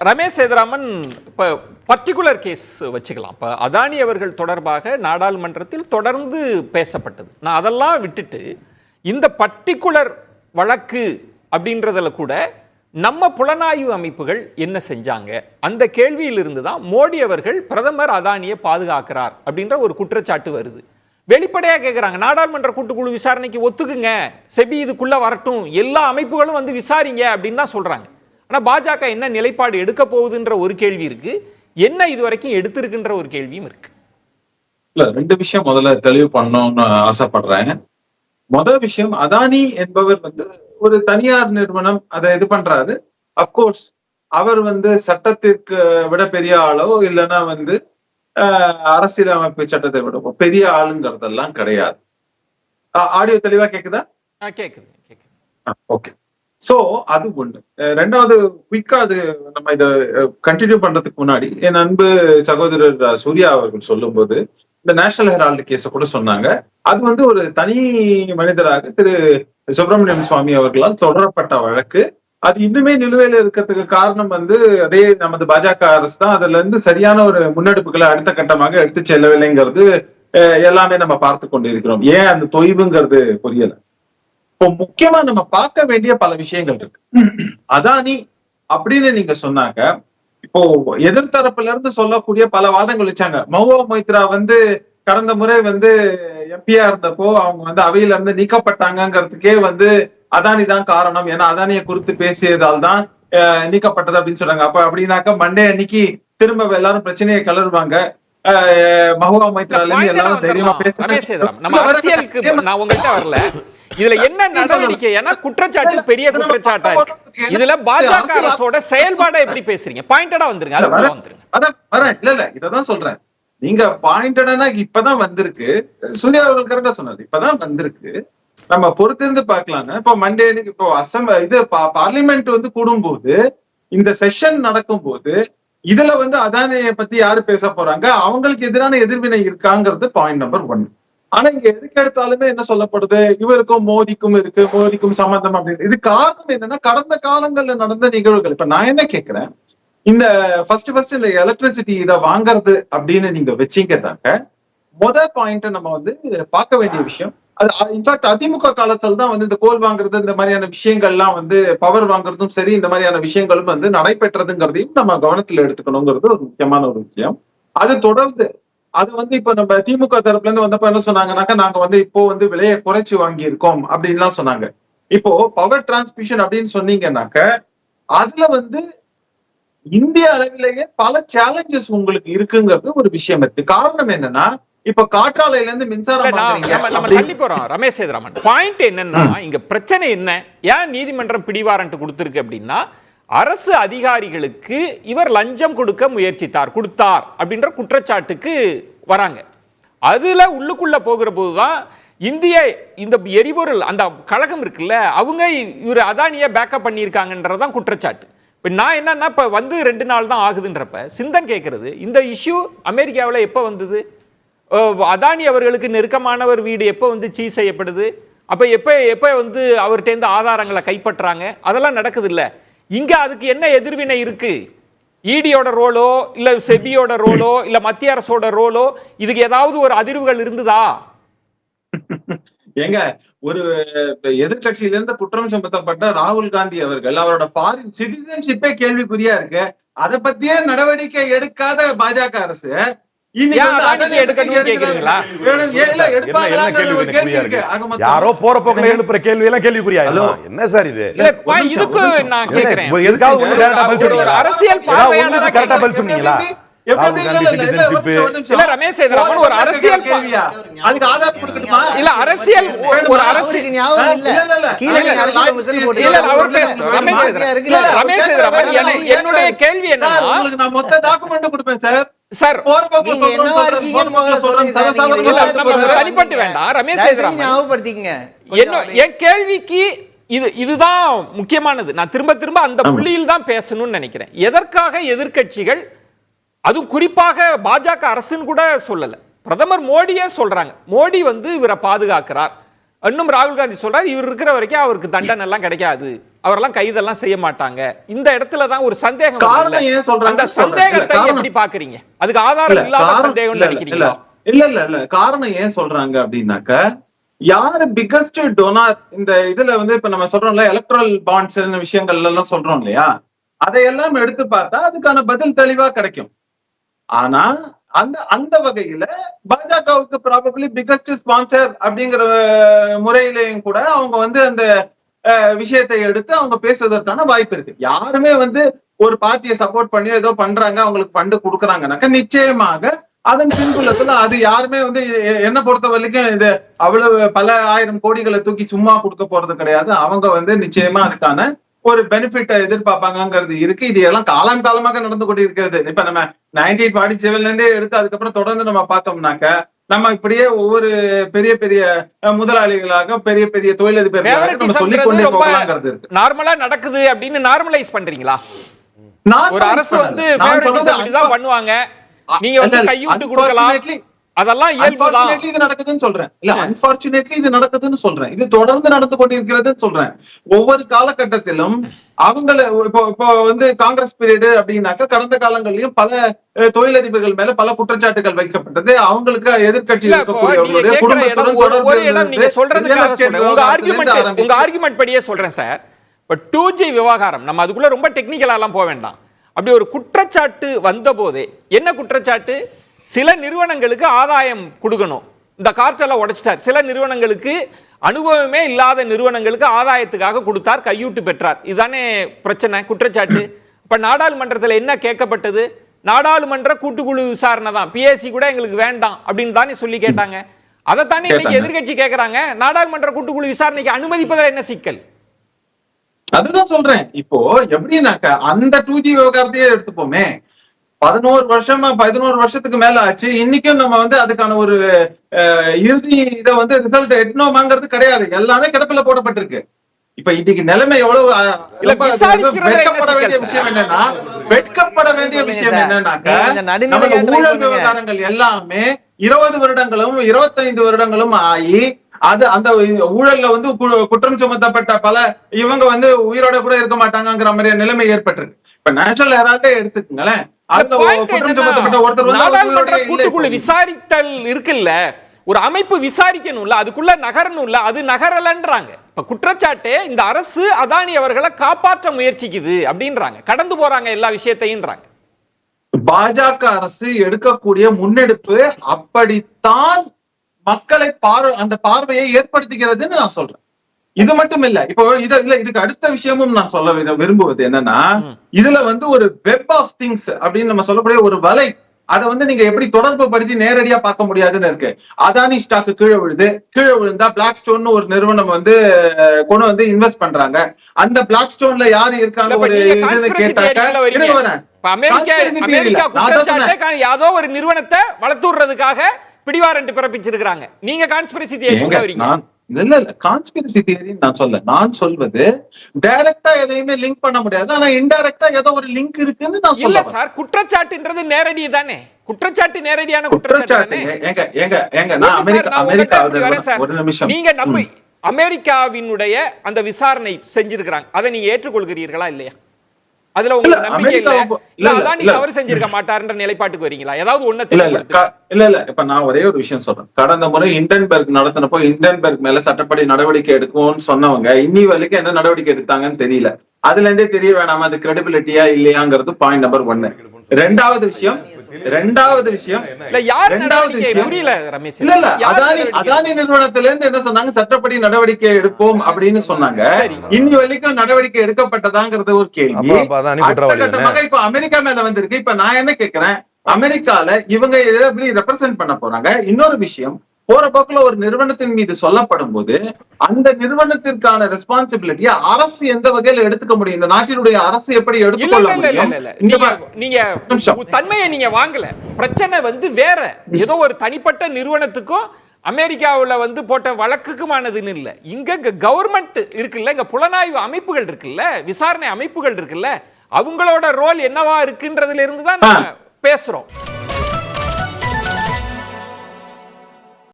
ரமேஷ் சேதுராமன் இப்போ particular case வச்சுக்கலாம். இப்போ அதானி அவர்கள் தொடர்பாக நாடாளுமன்றத்தில் தொடர்ந்து பேசப்பட்டது. நான் அதெல்லாம் விட்டுட்டு இந்த பர்டிகுலர் வழக்கு அப்படின்றதில் கூட நம்ம புலனாய்வு அமைப்புகள் என்ன செஞ்சாங்க, அந்த கேள்வியிலிருந்து தான் மோடி அவர்கள் பிரதமர் அதானியை பாதுகாக்கிறார் அப்படின்ற ஒரு குற்றச்சாட்டு வருது. வெளிப்படையாக கேட்குறாங்க, நாடாளுமன்ற கூட்டுக்குழு விசாரணைக்கு ஒத்துக்குங்க, செபி இதுக்குள்ள வரட்டும், எல்லா அமைப்புகளும் வந்து விசாரிங்க அப்படின்னு தான் சொல்றாங்க. ஆனால் பாஜக என்ன நிலைப்பாடு எடுக்க போகுதுன்ற ஒரு கேள்வி இருக்கு, என்ன இதுவரைக்கும் எடுத்திருக்குன்ற ஒரு கேள்வியும் இருக்கு. இல்ல, ரெண்டு விஷயம் முதல்ல தெளிவு பண்ணணும்னு ஆசைப்படுறேன். முதல் விஷயம், அதானி என்பவர் வந்து ஒரு தனியார் நிறுவனம், அதை இது பண்றாரு. அப்கோர்ஸ் அவர் வந்து சட்டத்திற்கு விட பெரிய ஆளோ இல்லைன்னா வந்து அரசியலமைப்பு சட்டத்தை விட பெரிய ஆளுங்கிறதெல்லாம் கிடையாது. ஆடியோ தெளிவா கேக்குதா? கேக்குது. ஓகே. சோ அது ஒண்ணு. ரெண்டாவது, குயிக்கா அது நம்ம இதை கண்டினியூ பண்றதுக்கு முன்னாடி என் அன்பு சகோதரர் சூர்யா அவர்கள் சொல்லும் போது இந்த நேஷனல் ஹெரால்டு கேஸ கூட சொன்னாங்க. அது வந்து ஒரு தனி மனிதராக திரு சுப்பிரமணியம் சுவாமி அவர்களால் தொடரப்பட்ட வழக்கு. அது இன்னுமே நிலுவையில இருக்கிறதுக்கு காரணம் வந்து அதே நமது பாஜக அரசு தான். அதுல இருந்து சரியான ஒரு முன்னெடுப்புகளை அடுத்த கட்டமாக எடுத்து செல்லவில்லைங்கிறது எல்லாமே நம்ம பார்த்து கொண்டு இருக்கிறோம். ஏன் அந்த தொய்வுங்கிறது புரியல. இப்போ முக்கியமா நம்ம பார்க்க வேண்டிய பல விஷயங்கள் இருக்கு. அதானி அப்படின்னு நீங்க சொன்னாங்க, இப்போ எதிர்த்தரப்புல இருந்து சொல்லக்கூடிய பல வாதங்கள் வச்சாங்க. மஹுவா மொய்த்ரா வந்து கடந்த முறை வந்து எம்பியா இருந்தப்போ அவங்க வந்து அவையில இருந்து நீக்கப்பட்டாங்கிறதுக்கே வந்து அதானி தான் காரணம், ஏன்னா அதானியை குறித்து பேசியதால் தான் நீக்கப்பட்டது அப்படின்னு சொல்றாங்க. அப்ப அப்படின்னாக்க மண்டே அன்னைக்கு திரும்ப எல்லாரும் பிரச்சனையை கிளறுவாங்க. மஹுவா மொய்த்ரால இருந்து எல்லாரும் தைரியமா பேசுறாங்க. நான் உங்ககிட்ட வரல, இதுல என்ன நடவடிக்கை, ஏன்னா குற்றச்சாட்டு பெரிய குற்றச்சாட்டா இருக்கு. இதுல பாஜக அரசோட செயல்பாடை எப்படி பேசுறீங்க? பாயிண்டடா வந்துருங்க. இல்ல இததான் சொல்றேன். நீங்க பாயிண்டடா இப்பதான் வந்திருக்கு. சூர்யா அவர்கள் கரெக்டா சொன்னாரு, இப்பதான் வந்திருக்கு. நம்ம பொறுத்திருந்து பார்க்கலாங்க. இப்போ மண்டே இப்போ பார்லிமெண்ட் வந்து கூடும்போது, இந்த செஷன் நடக்கும் போது இதுல வந்து அதானியை பத்தி யாரு பேச போறாங்க, அவங்களுக்கு எதிரான எதிர்வினை இருக்காங்கிறது பாயிண்ட் நம்பர் 1. ஆனா இங்க எதுக்கு எடுத்தாலுமே என்ன சொல்லப்படுது, இவருக்கும் மோடிக்கும் இருக்கு, மோடிக்கும் சம்பந்தம் அப்படின்னு. இது காரணம் என்னன்னா, கடந்த காலங்கள்ல நடந்த நிகழ்வுகள். இப்ப நான் என்ன கேட்கிறேன், இந்த ஃபர்ஸ்ட் இந்த எலக்ட்ரிசிட்டி இதை வாங்குறது அப்படின்னு நீங்க வச்சீங்கன்னாக்க முதல் பாயிண்ட் நம்ம வந்து பார்க்க வேண்டிய விஷயம். இன்ஃபேக்ட் அதிமுக காலத்துல தான் வந்து இந்த கோல் வாங்குறது, இந்த மாதிரியான விஷயங்கள்லாம் வந்து பவர் வாங்குறதும் சரி, இந்த மாதிரியான விஷயங்களும் வந்து நடைபெற்றதுங்கிறதையும் நம்ம கவனத்துல எடுத்துக்கணுங்கிறது ஒரு முக்கியமான ஒரு விஷயம். அது தொடர்ந்து அது வந்து இப்ப நம்ம திமுக தரப்புல இருந்து வந்தப்ப என்ன சொன்னாங்கன்னாக்கா, நாங்க வந்து இப்போ வந்து விலையை குறைச்சு வாங்கி இருக்கோம் அப்படின்லாம் சொன்னாங்க. இப்போ பவர் டிரான்ஸ்மிஷன் அப்படின்னு சொன்னீங்கன்னாக்க அதுல வந்து இந்திய அளவிலேயே பல சேலஞ்சஸ் உங்களுக்கு இருக்குங்கிறது ஒரு விஷயம் இருக்கு. காரணம் என்னன்னா, இப்ப காற்றாலையில இருந்து மின்சாரம் நம்ம தள்ளி போறோம். ரமேஷ் சேதுராமன் பாயிண்ட் என்னன்னா, இங்க பிரச்சனை என்ன, ஏன் நீதிமன்றம் பிடிவாரண்ட் கொடுத்திருக்கு அப்படின்னா, அரசு அதிகாரிகளுக்கு இவர் லஞ்சம் கொடுக்க கொடுத்தார் அப்படின்ற குற்றச்சாட்டுக்கு வராங்க. அதுல உள்ளுக்குள்ள போகிற போதுதான் இந்த எரிபொருள் அந்த கழகம் இருக்குல்ல, அவங்க இவர் அதானியை பேக்கப் பண்ணியிருக்காங்கன்றதான் குற்றச்சாட்டு. இப்போ நான் என்னன்னா, இப்போ வந்து 2 நாள் தான் ஆகுதுன்றப்ப சிந்தன் கேட்கறது, இந்த இஷ்யூ அமெரிக்காவில் எப்போ வந்தது? அதானி அவர்களுக்கு நெருக்கமானவர் வீடு எப்போ வந்து சீஸ் செய்யப்படுது? அப்போ எப்போ வந்து அவர்கிட்ட ஆதாரங்களை கைப்பற்றாங்க? அதெல்லாம் நடக்குது இல்லை. இங்க அதுக்கு என்ன எதிர்வினை இருக்கு? இடியோட ரோலோ இல்ல செபியோட ரோலோ இல்ல மத்திய அரசோட ரோலோ, இதுக்கு ஏதாவது ஒரு அதிர்வுகள் இருந்ததா? ஏங்க, ஒரு எதிர்கட்சியில இருந்து குற்றம் சுமத்தப்பட்ட ராகுல் காந்தி அவர்கள் அவரோட ஃபாரின் சிட்டிசன்ஷிப்பே கேள்விக்குறியா இருக்கு. அதை பத்தியே நடவடிக்கை எடுக்காத பாஜக அரசு யாரோ போற போக்குல எழுப்புற கேள்வி எல்லாம் கேள்விக்குறியா? என்ன சார் இது? இதுக்கு நான் கேக்குறேன், அரசியல் பார்வையாளரா கரெக்டா பதில் சொன்னீங்களா? ரமேஷ் சேதுராமன் ஒரு அரசியல் கேள்வியா? அதுக்கு ஆதாரம் கொடுக்கணுமா? இல்ல அரசியல் ஒரு அரசியல் ரமேஷ் சேதுராமன் என்னுடைய கேள்வி என்னன்னா, உங்களுக்கு நான் மொத்த டாக்குமெண்ட் கொடுப்பேன் சார். சார் தனிப்பட்டு வேண்டாம் ரமேஷ் சேதுராமன், என் கேள்விக்கு இதுதான் முக்கியமானது. நான் திரும்ப அந்த புள்ளியில் தான் பேசணும்னு நினைக்கிறேன். எதற்காக எதிர்க்கட்சிகள், அதுவும் குறிப்பாக பாஜக அரசுன்னு கூட சொல்லல, பிரதமர் மோடியே சொல்றாங்க, மோடி வந்து இவரை பாதுகாக்கிறார். இன்னும் ராகுல் காந்தி சொல்றாரு, இவர் இருக்கிற வரைக்கும் அவருக்கு தண்டனை எல்லாம் கிடைக்காது அவரெல்லாம் கைதெல்லாம் செய்ய மாட்டாங்க. இந்த இடத்துல தான் ஒரு சந்தேகம். காரணம் ஏன் சொல்றாங்க? அந்த சந்தேகத்தை எப்படி பாக்குறீங்க? அதுக்கு ஆதாரம் இல்லாத சந்தேகம் நினைக்கிறீங்களா? இல்ல காரணம் ஏன் சொல்றாங்க அப்படின்னாக்க, யாரு பிகஸ்ட் டோனார் இந்த இதுல வந்து இப்ப நம்ம சொல்றோம்ல எலக்ட்ரல் பாண்ட்ஸ் விஷயங்கள்ல எல்லாம் சொல்றோம் இல்லையா, அதையெல்லாம் எடுத்து பார்த்தா அதுக்கான பதில் தெளிவா கிடைக்கும். ஆனா அந்த வகையில பாஜகவுக்கு ப்ராபபிளி பிகஸ்ட் ஸ்பான்சர் அப்படிங்கிற முறையிலையும் கூட அவங்க வந்து அந்த விஷயத்தை எடுத்து அவங்க பேசுவதற்கான வாய்ப்பு இருக்கு. யாருமே வந்து ஒரு பார்ட்டியை சப்போர்ட் பண்ணி ஏதோ பண்றாங்க, அவங்களுக்கு ஃபண்டு கொடுக்குறாங்கனாக்க நிச்சயமாக அதன் பின்புலத்துல அது யாருமே வந்து என்ன பொறுத்த வரைக்கும் இது அவ்வளவு பல ஆயிரம் கோடிகளை தூக்கி சும்மா கொடுக்க போறது கிடையாது. அவங்க வந்து நிச்சயமா அதுக்கான ஒரு பெனிஃபிட் எதிர்பார்ப்பாங்கிறது இருக்கு. இது எல்லாம் காலமாக நடந்து கொண்டு இருக்கிறது. இப்ப நம்ம 1947 இருந்தே எடுத்து அதுக்கப்புறம் தொடர்ந்து நம்ம பார்த்தோம்னாக்க நம்ம இப்படியே ஒவ்வொரு பெரிய பெரிய முதலாளிகளாக பெரிய பெரிய தொழிலதிபர்களாக நம்ம சொல்லிக் கொண்டே போகலாங்கிறது இருக்கு. நார்மலா நடக்குது அப்படின்னு நார்மலைஸ் பண்றீங்களா? ஒரு அரசு வந்து தான் பண்ணுவாங்க, நீங்க வந்து கையூட்டு கொடுக்கலாம், அதெல்லாம் இயல்புதான். இது நடக்குதுன்னு சொல்றேன். இல்ல, அன்பார்ச்சுனேட்லி இது நடக்குதுன்னு சொல்றேன். இது தொடர்ந்து நடந்து கொண்டிருக்கிறதுன்னு சொல்றேன். ஒவ்வொரு காலகட்டத்திலும் அவங்கள இப்போ வந்து காங்கிரஸ் பீரியடு அப்படின்னாக்க கடந்த காலங்களிலும் பல தொழிலதிபர்கள் மேல பல குற்றச்சாட்டுகள் வைக்கப்பட்டது. அவங்களுக்கு எதிர்கட்சி இருக்கக்கூடியவர்களுடைய குடும்பத்துடன் தொடர்பு. உங்க ஆர்குமெண்ட் படியே சொல்றேன் சார். இப்ப 2G விவகாரம், நம்ம அதுக்குள்ள ரொம்ப டெக்னிக்கலா எல்லாம் போக வேண்டாம். அப்படி ஒரு குற்றச்சாட்டு வந்த போதே என்ன குற்றச்சாட்டு? சில நிறுவனங்களுக்கு ஆதாயம் கொடுக்கணும், இந்த கார்ட்டெல்லாம் உடைச்சிட்டார். சில நிறுவனங்களுக்கு அனுபவமே இல்லாத நிறுவனங்களுக்கு ஆதாயத்துக்காக கொடுத்தார், கையூட்டு பெற்றார். இதுதானே பிரச்சனை, குற்றச்சாட்டு. இப்ப நாடாளுமன்றத்தில் என்ன கேட்கப்பட்டது? நாடாளுமன்ற கூட்டுக்குழு விசாரணை தான், பிஎஸ்சி கூட எங்களுக்கு வேண்டாம் அப்படின்னு தானே சொல்லி கேட்டாங்க. அதைத்தானே இன்னைக்கு எதிர்கட்சி கேட்கறாங்க. நாடாளுமன்ற கூட்டுக்குழு விசாரணைக்கு அனுமதிப்பதில் என்ன சிக்கல்? அதுதான் சொல்றேன். இப்போ எப்படின்னாக்க அந்த 2G விவகாரத்தையே எடுத்துப்போமே, 11 வருஷத்துக்கு மேல ஆச்சு. இன்னைக்கும் நம்ம வந்து அதுக்கான ஒரு இறுதி இதை வந்து ரிசல்ட் எட்டணுமாங்கிறது கிடையாது. எல்லாமே கிடப்பில போடப்பட்டிருக்கு. இப்ப இன்னைக்கு நிலைமை எவ்வளவு வெட்கப்பட வேண்டிய விஷயம் என்னன்னா, நமக்கு ஊழல் விவகாரங்கள் எல்லாமே 20 வருடங்களும் 25 வருடங்களும் ஆகி அது அந்த ஊழல்ல வந்து குற்றம் சுமத்தப்பட்ட பல இவங்க வந்து உயிரோட கூட இருக்க மாட்டாங்கிற மாதிரி நிலைமை ஏற்பட்டிருக்கு. இப்ப நேஷனல் ஹெரால்டே எடுத்துக்கங்களேன், கூட்டுக்குழு விசாரித்தல் இருக்குல்ல, ஒரு அமைப்பு விசாரிக்கணும்ல, அதுக்குள்ள நகரணும்ல, அது நகரலன்றாங்க. இப்ப குற்றச்சாட்டே இந்த அரசு அதானி அவர்களை காப்பாற்ற முயற்சிக்குது அப்படின்றாங்க, கடந்து போறாங்க எல்லா விஷயத்தையும். பாஜக அரசு எடுக்கக்கூடிய முன்னெடுப்பு அப்படித்தான் மக்களை அந்த பார்வையை ஏற்படுத்துகிறதுன்னு நான் சொல்றேன். இது மட்டும் இல்ல, இப்போ இதுக்கு அடுத்த விஷயமும் நான் சொல்ல விரும்புவது என்னன்னா, இதுல வந்து ஒரு வெப் ஆஃப் திங்ஸ் அப்படின்னு நம்ம சொல்லக்கூடிய ஒரு வலை, அதை வந்து நீங்க எப்படி தொடர்பு படுத்தி நேரடியா பார்க்க முடியாதுன்னு இருக்கு. அதானி ஸ்டாக் கீழே விழுந்தா பிளாக் ஸ்டோன் ஒரு நிறுவனம் வந்து கொண்டு வந்து இன்வெஸ்ட் பண்றாங்க. அந்த பிளாக் ஸ்டோன்ல யாரு இருக்காங்க ஒரு இது கேட்டாக்க, யாதோ ஒரு நிறுவனத்தை வளர்த்துறதுக்காக பிடிவாரண்ட் பிறப்பிச்சிருக்காங்க. நீங்க கான்ஸ்பிரசி தியரி வரீங்க. இல்ல கான்ஸ்பிரசி தியரி நான் சொல்வது டைரக்டா எதையுமே லிங்க் பண்ண முடியாது, ஆனா இன்டைரக்டா ஏதோ ஒரு லிங்க் இருக்குன்னு நான் சொல்ல. இல்ல சார், குற்றச்சாட்டுன்றது நேரடி தானே, குற்றச்சாட்டு நேரடியான குற்றச்சாட்டு. நான் அமெரிக்கா ஒரு நிமிஷம், நீங்க நம்ம அமெரிக்காவினுடைய அந்த விசாரணை செஞ்சிருக்காங்க, அதை நீங்க ஏற்றுக்கொள்கிறீர்களா இல்லையா? அதுல உங்களுக்கு நம்பிக்கை இல்ல, அதானி தவறு செஞ்சிருக்க மாட்டார்ன்ற நிலைப்பாட்டுக்கு வரீங்களா? ஏதாவது இல்ல இப்ப நான் ஒரே ஒரு விஷயம் சொல்றேன். கடந்த முறை இண்டன்பர்க் நடத்தினப்போ இண்டன்பர்க் மேல சட்டப்படி நடவடிக்கை எடுக்கும்னு சொன்னவங்க இன்னி வரைக்கும் என்ன நடவடிக்கை எடுத்தாங்கன்னு தெரியல. அதுல இருந்தே தெரிய வேணாமா அது கிரெடிபிலிட்டியா இல்லையாங்கிறது பாயிண்ட் நம்பர் 1. ரெண்டாவது விஷயம் அதானி நிறுவனத்தில இருந்து என்ன சொன்னாங்க, சட்டப்படி நடவடிக்கை எடுப்போம் அப்படின்னு சொன்னாங்க. இன்னி வரைக்கும் நடவடிக்கை எடுக்கப்பட்டதாங்கிறது ஒரு கேள்வி. அடுத்த கட்டமாக இப்ப அமெரிக்கா மேல வந்திருக்கு. இப்ப நான் என்ன கேட்கிறேன், அமெரிக்கால இவங்க எப்படி ரெப்ரசென்ட் பண்ண போறாங்க? இன்னொரு விஷயம், போற போக்குல ஒரு நிறுவனத்தின் மீது சொல்லப்படும் போது அந்த நிறுவனத்திற்கான ரெஸ்பான்சிபிலிட்டியை அரசு எந்த வகையில எடுத்துக்க முடியும்? இந்த நாட்டினுடைய அரசு எப்படி எடுத்துக்கொள்ள முடியும்? நீங்க தன்மையை நீங்க வாங்கல. பிரச்சனை வந்து வேற ஏதோ ஒரு தனிப்பட்ட நிறுவனத்துக்கும் அமெரிக்காவுல வந்து போட்ட வழக்குக்குமானதுன்னு இல்ல. இங்க கவர்மெண்ட் இருக்குல்ல, இங்க புலனாய்வு அமைப்புகள் இருக்குல்ல, விசாரணை அமைப்புகள் இருக்குல்ல, அவங்களோட ரோல் என்னவா இருக்குன்றதுல இருந்து தான் பேசுறோம்.